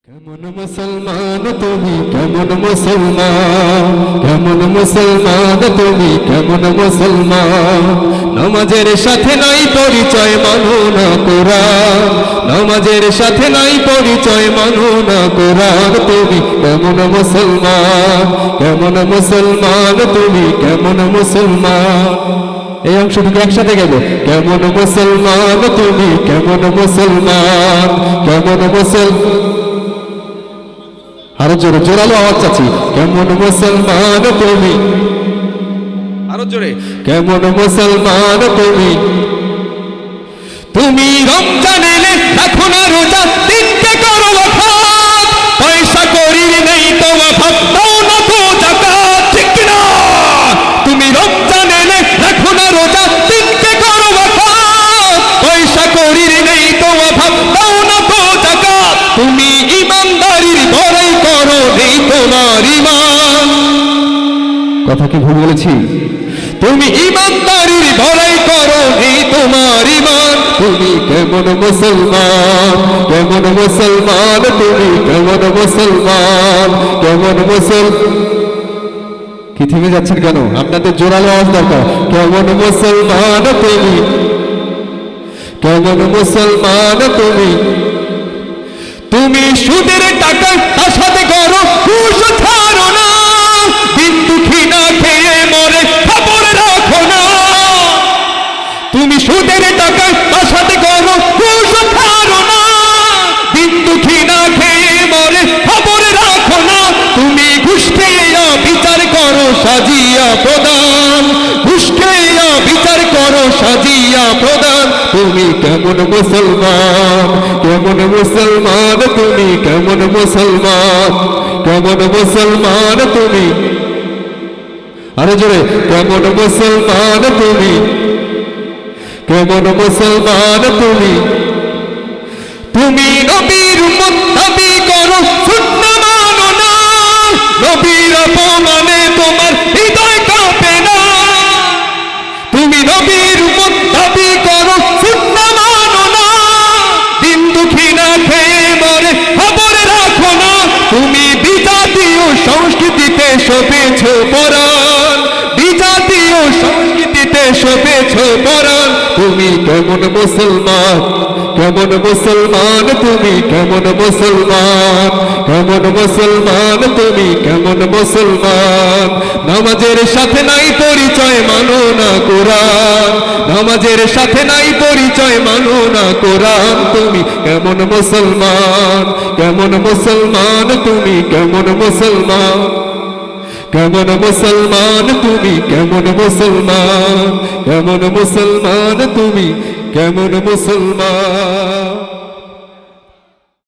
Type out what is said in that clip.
কেমন মুসলমান তুমি কেমন মুসলমান, কেমন মুসলমান তুমি কেমন মুসলমান। নামাজের সাথে নাই পরিচয় মানো না কোরআন, নামাজের সাথে নাই পরিচয় মানো না কোরআন। তুমি কেমন মুসলমান, কেমন মুসলমান তুমি কেমন মুসলমান। এই অংশটুকু একসাথে গেল। কেমন মুসলমান তুমি কেমন মুসলমান, কেমন মুসলমান। আরো জোরে জোরালো আওয়াজ চাচ্ছি। কেমন মুসলমান তুমি, আরো জোরে। কেমন মুসলমান তুমি, তুমি রমজান এলে রাখো না রোজা, দিনকে করো ওয়াফাত, পয়সা করির নেই তো ওয়াফাত, দাও না তো যাকাত, ঠিক না? তুমি রমজান এলে রাখো না রোজা, দিনকে করো ওয়াফাত, পয়সা করির নেই তো ওয়াফাত, দাও না তো যাকাত। তুমি ইমানদারির বড়াই করো, নেই তোমার ঈমান। কথা কি ভুল বলেছি? তুমি ইমানদারির বড়াই করো, নেই তোমার ঈমান। তুমি কেমন মুসলমান, কেমন মুসলমান তুমি কেমন মুসলমান, কেমন মুসলমান। কি থেমে যাচ্ছেন কেন? আপনাদের জোরালো আওয়াজ দরকার। কেমন মুসলমান তুমি, কেমন মুসলমান তুমি, তুমি সুদের টাকা আশাতে করো, ঘুষ ছাড়ো না, দিন দুঃখী না খেয়ে মরে খবর রাখো না। তুমি সুদের টাকা আশাতে করো, ঘুষ ছাড়ো না, দিন দুঃখী না খেয়ে মরে খবর রাখো না। তুমি ঘুষ খেয়ে বিচার করো সাজিয়া প্রদান, ঘুষ খেয়ে বিচার করো সাজিয়া প্রদান। তুমি কেমন মুসলমান, কেমন মুসলমান তুমি কেমন মুসলমান, কেমন মুসলমান তুমি। আরে জোরে। কেমন মুসলমান তুমি, কেমন মুসলমান তুমি, তুমি নবীর উম্মত দাবি করো, সুন্নাহ মানো না, নবীর অপমানে তোমার হৃদয় কাঁপে না। তুমি নবীর উম্মত দাবি করো, সুন্নাহ মানো না, দিন দুঃখী না খেয়ে মরে খবর রাখো না। তুমি বিজাতীয় সংস্কৃতিতে শোভেছ পরাণ, বিজাতীয় সংস্কৃতিতে শোভেছ পরাণ। তুমি কেমন মুসলমান, কেমন মুসলমান তুমি কেমন মুসলমান, কেমন মুসলমান তুমি কেমন মুসলমান। নামাজের সাথে নাই পরিচয় মানো না কোরআন, নামাজের সাথে নাই পরিচয় মানো না কোরআন। তুমি কেমন মুসলমান, কেমন মুসলমান তুমি কেমন মুসলমান, কেমন মুসলমান তুমি কেমন মুসলমান, কেমন মুসলমান তুমি কেমন মুসলমান।